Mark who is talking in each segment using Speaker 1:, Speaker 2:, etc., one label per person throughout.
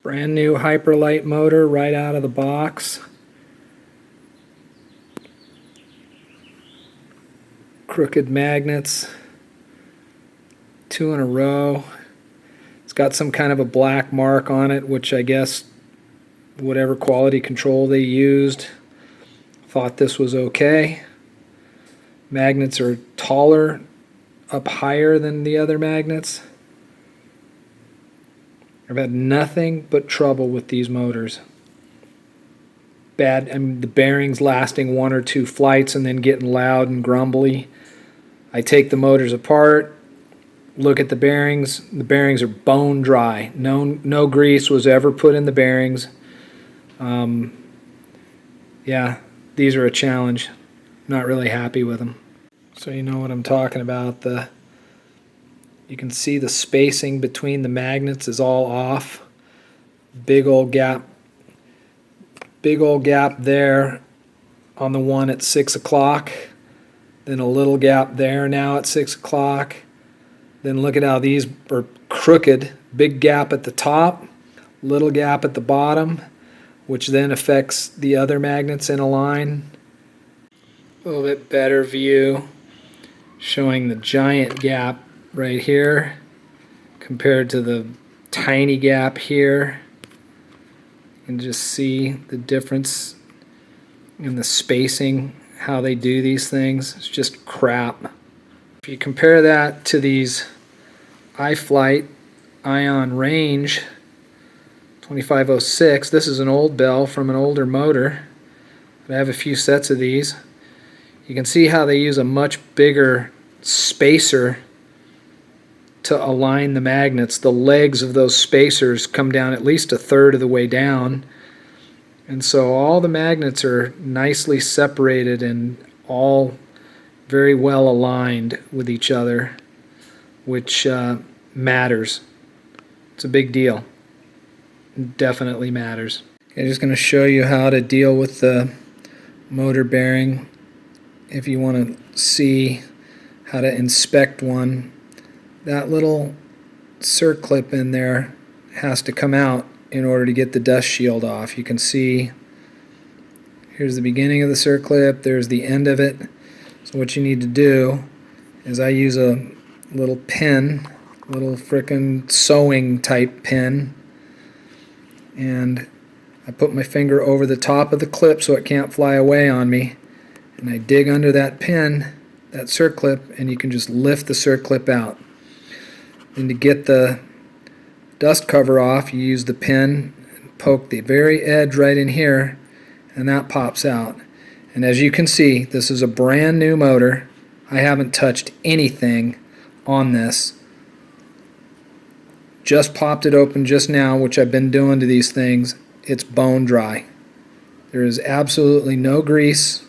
Speaker 1: Brand new Hyperlite motor right out of the box. Crooked magnets, 2 in a row. It's got some kind of a black mark on it, which I guess whatever quality control they used thought this was okay. Magnets are taller, up higher than the other magnets. I've had nothing but trouble with these motors. Bad, I mean, the bearings lasting 1 or 2 flights and then getting loud and grumbly. I take the motors apart, look at the bearings. The bearings are bone dry. No grease was ever put in the bearings. Yeah, these are a challenge. Not really happy with them. So you know what I'm talking about. You can see the spacing between the magnets is all off. Big old gap there on the one at 6 o'clock. Then a little gap there now at 6 o'clock. Then look at how these are crooked. Big gap at the top, little gap at the bottom, which then affects the other magnets in a line. A little bit better view showing the giant gap right here compared to the tiny gap here. You can just see the difference in the spacing, how they do these things. It's just crap. If you compare that to these iFlight Ion Range 2506, this is an old bell from an older motor. I have a few sets of these. You can see how they use a much bigger spacer to align the magnets. The legs of those spacers come down at least 1/3 of the way down, and so all the magnets are nicely separated and all very well aligned with each other, which matters. It's a big deal. It definitely matters. I'm just going to show you how to deal with the motor bearing if you want to see how to inspect one. That little circlip in there has to come out in order to get the dust shield off. You can see here's the beginning of the circlip, there's the end of it. So what you need to do is I use a little pin, little frickin' sewing type pin, and I put my finger over the top of the clip so it can't fly away on me, and I dig under that pin, that circlip, and you can just lift the circlip out. And to get the dust cover off, you use the pin and poke the very edge right in here, and that pops out. And as you can see, this is a brand new motor. I haven't touched anything on this. Just popped it open just now, which I've been doing to these things. It's bone dry. There is absolutely no grease,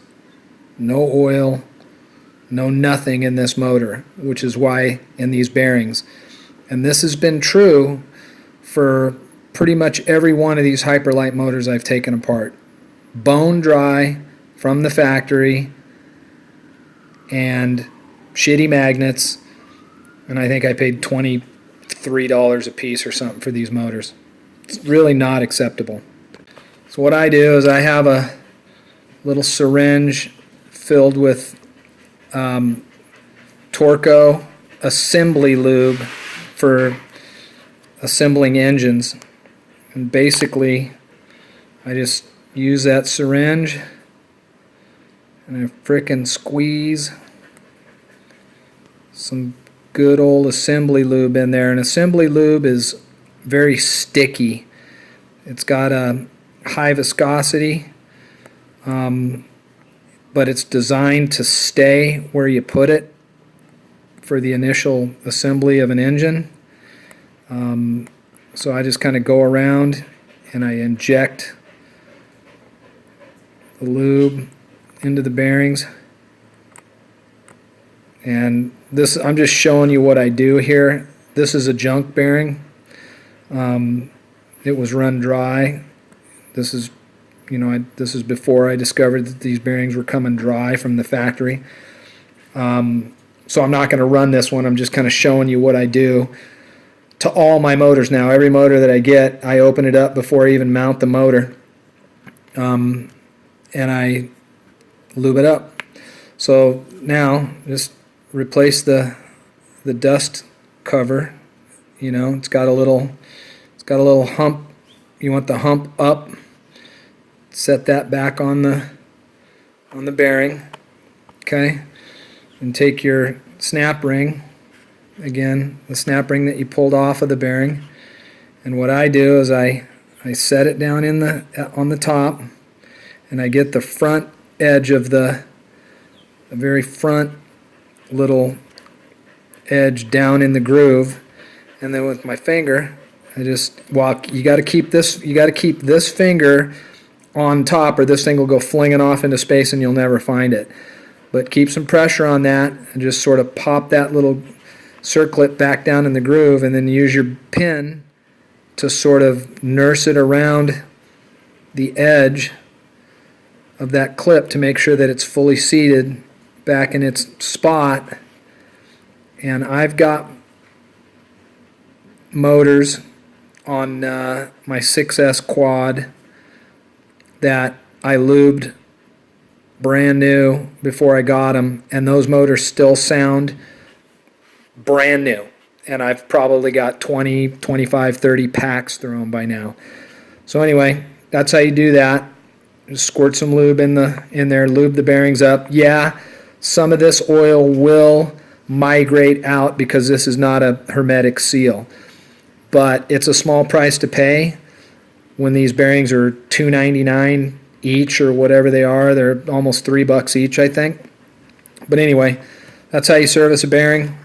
Speaker 1: no oil, no nothing in this motor, which is why in these bearings. And this has been true for pretty much every one of these Hyperlite motors I've taken apart. Bone dry from the factory and shitty magnets, and I think I paid $23 a piece or something for these motors. It's really not acceptable. So what I do is I have a little syringe filled with Torco assembly lube for assembling engines, and basically I just use that syringe and I frickin' squeeze some good old assembly lube in there. And assembly lube is very sticky. It's got a high viscosity, but it's designed to stay where you put it for the initial assembly of an engine. So I just kind of go around and I inject the lube into the bearings. And this, I'm just showing you what I do here. This is a junk bearing. It was run dry. This is, this is before I discovered that these bearings were coming dry from the factory. So I'm not going to run this one. I'm just kind of showing you what I do. to all my motors now. Every motor that I get, I open it up before I even mount the motor, and I lube it up. So now just replace the dust cover. You know, it's got a little hump. You want the hump up. Set that back on the bearing. Okay, and take your snap ring, again, the snap ring that you pulled off of the bearing, and what I do is I set it down on the top, and I get the front edge of the very front little edge down in the groove, and then with my finger I just walk. You got to keep this finger on top, or this thing will go flinging off into space and you'll never find it. But keep some pressure on that and just sort of pop that little circlip back down in the groove, and then use your pin to sort of nurse it around the edge of that clip to make sure that it's fully seated back in its spot. And I've got motors on my 6S quad that I lubed brand new before I got them, and those motors still sound brand new, and I've probably got 20, 25, 30 packs through them by now. So anyway, that's how you do that. Just squirt some lube in there, lube the bearings up. Yeah, some of this oil will migrate out because this is not a hermetic seal, but it's a small price to pay when these bearings are $2.99 each or whatever they are. They're almost $3 each, I think. But anyway, that's how you service a bearing,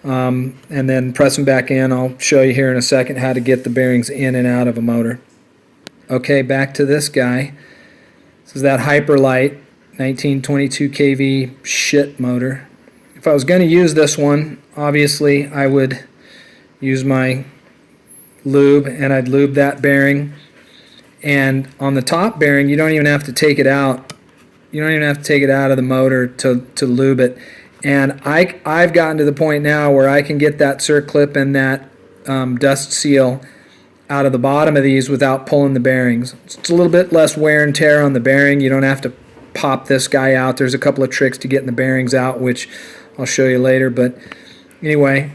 Speaker 1: and then press them back in. I'll show you here in a second how to get the bearings in and out of a motor. Okay, back to this guy. This is that Hyperlite 1922 kV shit motor. If I was going to use this one, obviously I would use my lube, and I'd lube that bearing. And on the top bearing, you don't even have to take it out. You don't even have to take it out of the motor to lube it. And I've gotten to the point now where I can get that circlip and that dust seal out of the bottom of these without pulling the bearings. It's a little bit less wear and tear on the bearing. You don't have to pop this guy out. There's a couple of tricks to getting the bearings out, which I'll show you later. But anyway,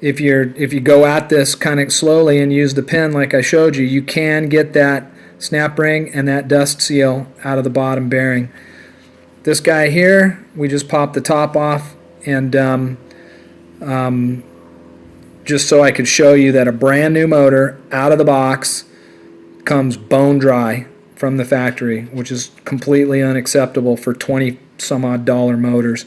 Speaker 1: if you go at this kind of slowly and use the pin like I showed you, you can get that snap ring and that dust seal out of the bottom bearing. This guy here, we just pop the top off, and just so I could show you that a brand new motor out of the box comes bone dry from the factory, which is completely unacceptable for 20 some odd dollar motors.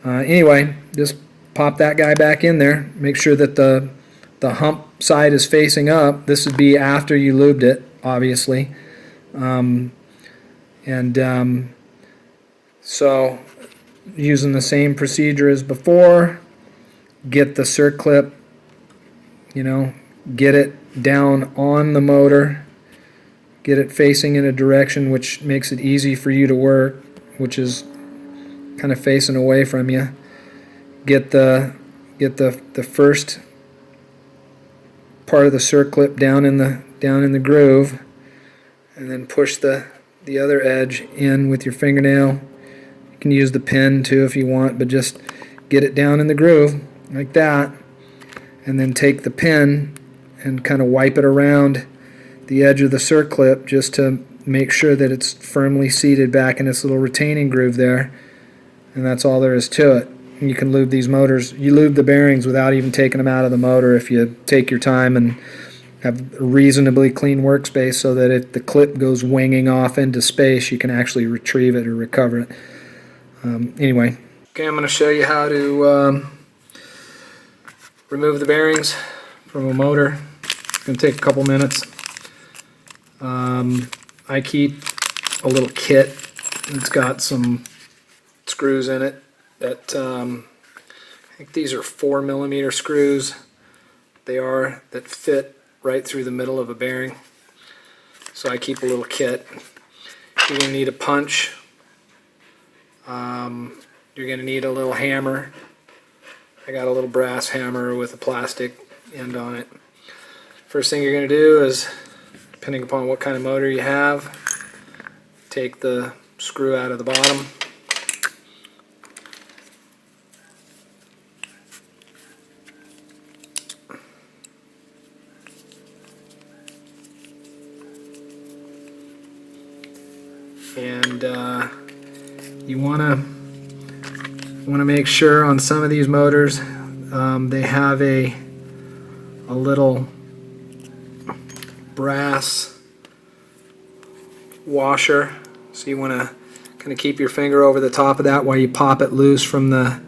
Speaker 1: Anyway, just pop that guy back in there. Make sure that the hump side is facing up. This would be after you lubed it, obviously. So using the same procedure as before, get the circlip, get it down on the motor, get it facing in a direction which makes it easy for you to work, which is kind of facing away from you. Get the first part of the circlip down in the groove, and then push the other edge in with your fingernail. You can use the pin too if you want, but just get it down in the groove like that, and then take the pin and kind of wipe it around the edge of the circlip just to make sure that it's firmly seated back in its little retaining groove there, and that's all there is to it. You can lube these motors. You lube the bearings without even taking them out of the motor if you take your time and have a reasonably clean workspace, so that if the clip goes winging off into space, you can actually retrieve it or recover it. Anyway, okay, I'm going to show you how to remove the bearings from a motor. It's going to take a couple minutes. I keep a little kit. It's got some screws in it that I think these are 4mm screws. That fit right through the middle of a bearing. So I keep a little kit. You're going to need a punch. You're going to need a little hammer. I got a little brass hammer with a plastic end on it. First thing you're going to do is, depending upon what kind of motor you have, take the screw out of the bottom. And you want to make sure on some of these motors they have a little brass washer, so you want to kind of keep your finger over the top of that while you pop it loose from the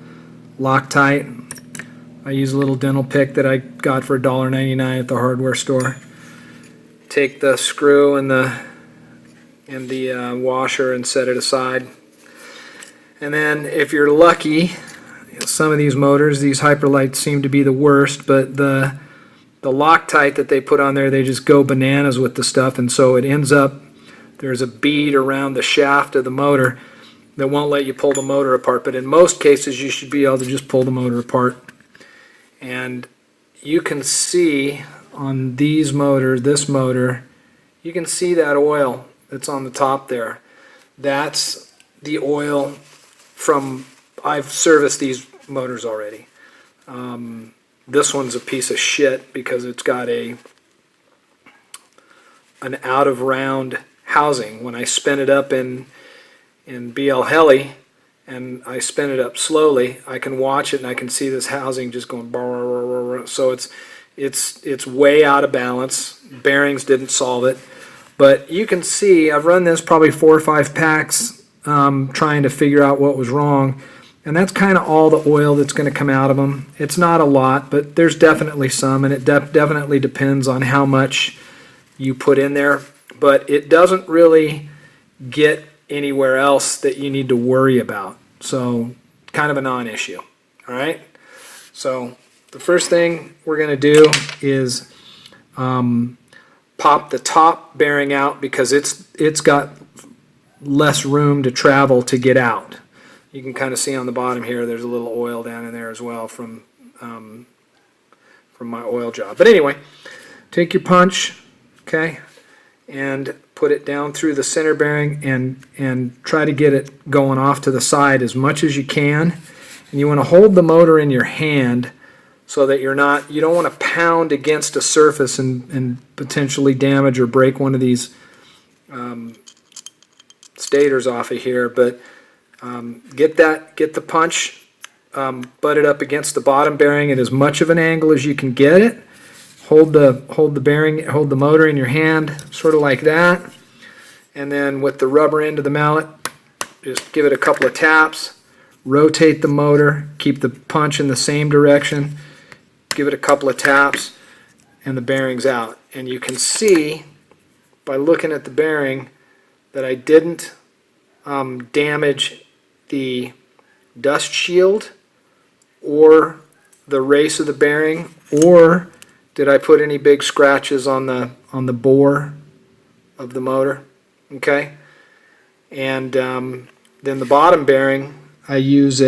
Speaker 1: Loctite. I use a little dental pick that I got for $1.99 at the hardware store. Take the screw and the washer and set it aside. And then if you're lucky, some of these motors, these Hyperlites seem to be the worst, but the Loctite that they put on there, they just go bananas with the stuff, and so it ends up, there's a bead around the shaft of the motor that won't let you pull the motor apart. But in most cases you should be able to just pull the motor apart. And you can see on these motors, this motor, you can see that oil that's on the top there. That's the oil from, I've serviced these motors already. This one's a piece of shit because it's got an out of round housing. When I spin it up in BL Heli and I spin it up slowly, I can watch it and I can see this housing just going brrr. So it's way out of balance. Bearings didn't solve it. But you can see, I've run this probably 4 or 5 packs trying to figure out what was wrong. And that's kind of all the oil that's going to come out of them. It's not a lot, but there's definitely some, and it definitely depends on how much you put in there. But it doesn't really get anywhere else that you need to worry about. So kind of a non-issue. All right? So the first thing we're going to do is pop the top bearing out because it's got less room to travel to get out. You can kind of see on the bottom here there's a little oil down in there as well from my oil job. But anyway, take your punch, okay, and put it down through the center bearing and try to get it going off to the side as much as you can. And you want to hold the motor in your hand so that you don't want to pound against a surface and potentially damage or break one of these stators off of here. But get the punch butted up against the bottom bearing at as much of an angle as you can get it. Hold the motor in your hand, sort of like that, and then with the rubber end of the mallet, just give it a couple of taps. Rotate the motor, keep the punch in the same direction. Give it a couple of taps, and the bearing's out. And you can see by looking at the bearing that I didn't damage the dust shield or the race of the bearing, or did I put any big scratches on the bore of the motor? Okay, and then the bottom bearing, I use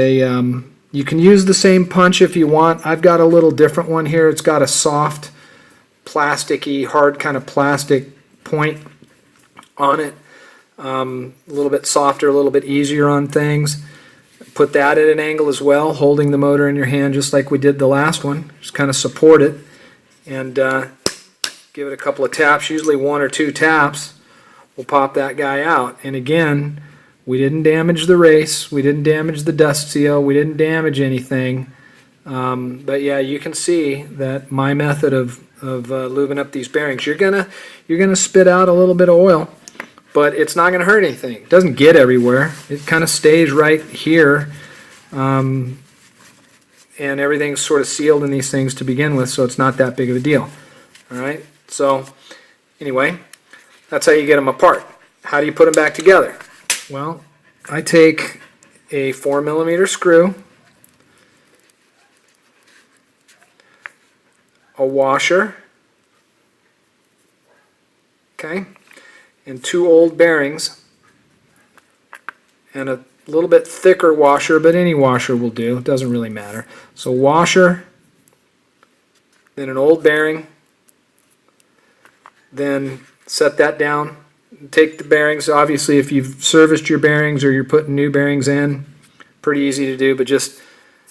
Speaker 1: you can use the same punch if you want. I've got a little different one here. It's got a soft, plasticky, hard kind of plastic point on it. A little bit softer, a little bit easier on things. Put that at an angle as well, holding the motor in your hand just like we did the last one. Just kind of support it and give it a couple of taps, usually 1 or 2 taps. We'll pop that guy out. And again, we didn't damage the race, we didn't damage the dust seal, we didn't damage anything. But yeah, you can see that my method of lubing up these bearings, you're gonna spit out a little bit of oil, but it's not gonna hurt anything. It doesn't get everywhere. It kind of stays right here, and everything's sort of sealed in these things to begin with, so it's not that big of a deal. All right. So anyway, that's how you get them apart. How do you put them back together? Well, I take a 4mm screw, a washer, okay, and 2 old bearings, and a little bit thicker washer, but any washer will do. It doesn't really matter. So washer then an old bearing, then set that down. Take the bearings. Obviously, if you've serviced your bearings or you're putting new bearings in, pretty easy to do, but just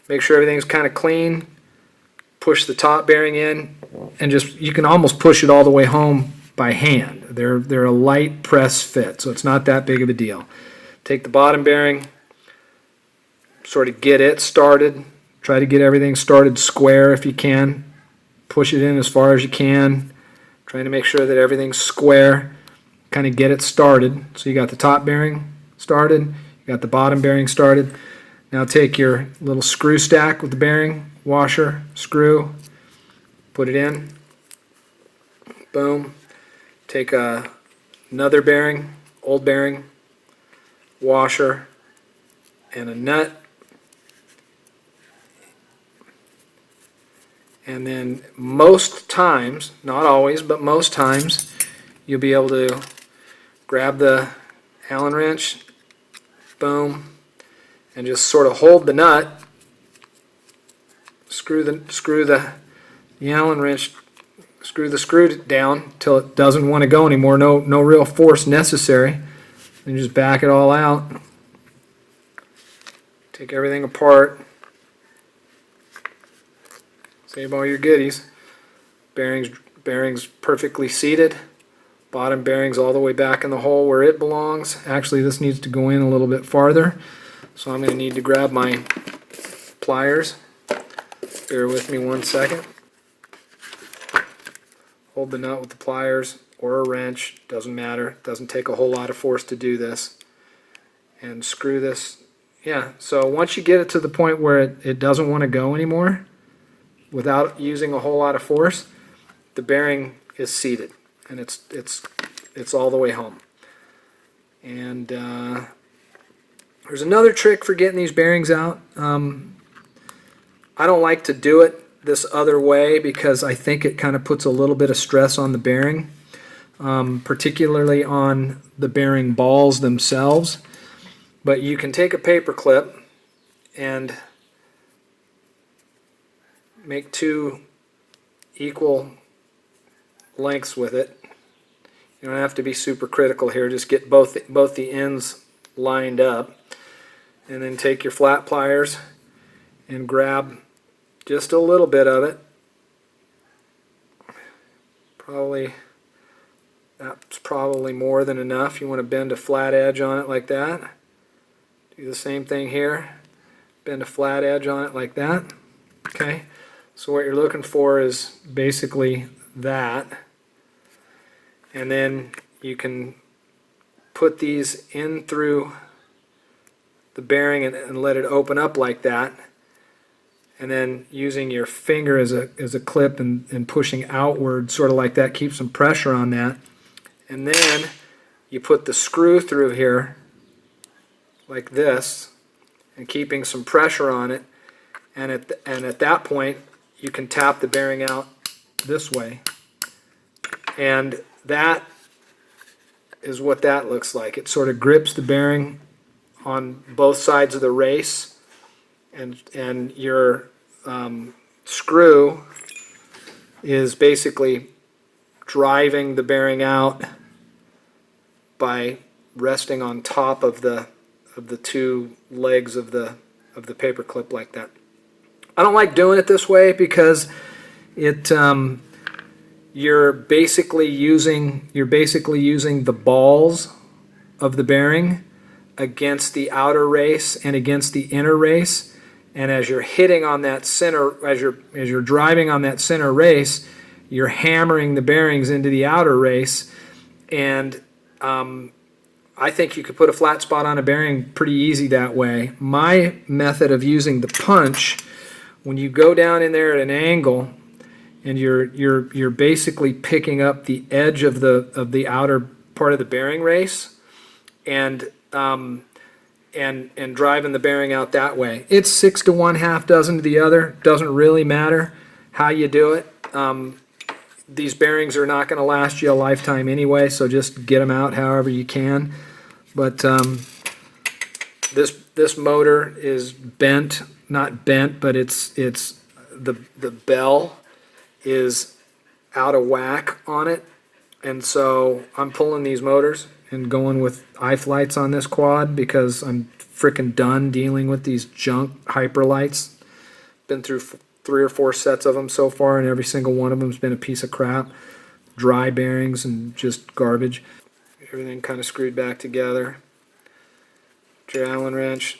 Speaker 1: make sure everything's kind of clean. Push the top bearing in, and just, you can almost push it all the way home by hand. They're a light press fit, so it's not that big of a deal. Take the bottom bearing, sort of get it started. Try to get everything started square if you can. Push it in as far as you can. Trying to make sure that everything's square. Kind of get it started. So you got the top bearing started. You got the bottom bearing started. Now take your little screw stack with the bearing, washer, screw, put it in. Boom. Take another bearing, old bearing, washer, and a nut. And then most times, not always, but most times, you'll be able to grab the Allen wrench, boom, and just sort of hold the nut, screw the Allen wrench, screw the screw down till it doesn't want to go anymore. No real force necessary. And just back it all out. Take everything apart. Save all your goodies. Bearings perfectly seated. Bottom bearings all the way back in the hole where it belongs. Actually, this needs to go in a little bit farther, so I'm going to need to grab my pliers. Bear with me one second. Hold the nut with the pliers or a wrench, doesn't matter. Doesn't take a whole lot of force to do this. And screw this. Yeah, so once you get it to the point where it doesn't want to go anymore, without using a whole lot of force, the bearing is seated, and it's all the way home. And there's another trick for getting these bearings out. I don't like to do it this other way because I think it kind of puts a little bit of stress on the bearing, particularly on the bearing balls themselves. But you can take a paper clip and make two equal lengths with it. You don't have to be super critical here. Just get both the ends lined up, and then take your flat pliers and grab just a little bit of it. That's probably more than enough. You want to bend a flat edge on it like that. Do the same thing here. Bend a flat edge on it like that. Okay. So what you're looking for is basically that. And then you can put these in through the bearing and let it open up like that. And then using your finger as a clip and pushing outward, sort of like that, keep some pressure on that. And then you put the screw through here like this, and keeping some pressure on it. And at that point, you can tap the bearing out this way. And that is what that looks like. It sort of grips the bearing on both sides of the race, and your screw is basically driving the bearing out by resting on top of the two legs of the paper clip like that. I don't like doing it this way because you're basically using the balls of the bearing against the outer race and against the inner race, and as you're hitting on that center, as you're driving on that center race, you're hammering the bearings into the outer race. And I think you could put a flat spot on a bearing pretty easy that way. My method of using the punch, when you go down in there at an angle and you're basically picking up the edge of the outer part of the bearing race and driving the bearing out that way. It's 6 to 1, half dozen to the other. Doesn't really matter how you do it. These bearings are not going to last you a lifetime anyway, so just get them out however you can. But this motor is bent, not bent, but it's the bell is out of whack on it, and so I'm pulling these motors and going with Hyperlites on this quad because I'm freaking done dealing with these junk Hyperlites. Been through 3 or 4 sets of them so far, and every single one of them has been a piece of crap. Dry bearings and just garbage. Everything kind of screwed back together. Your Allen wrench,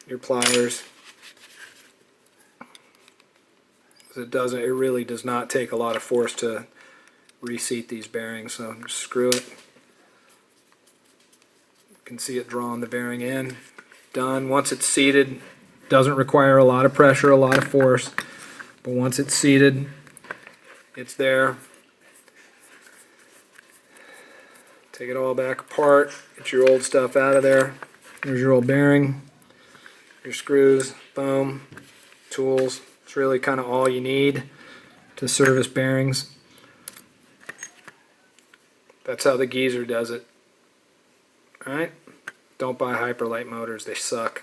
Speaker 1: your pliers. It really does not take a lot of force to reseat these bearings, so just screw it. You can see it drawing the bearing in. Done. Once it's seated, doesn't require a lot of pressure, a lot of force, but once it's seated, it's there. Take it all back apart, get your old stuff out of there. There's your old bearing, your screws, boom, tools. It's really kind of all you need to service bearings. That's how the geezer does it. Alright? Don't buy Hyperlite motors, they suck.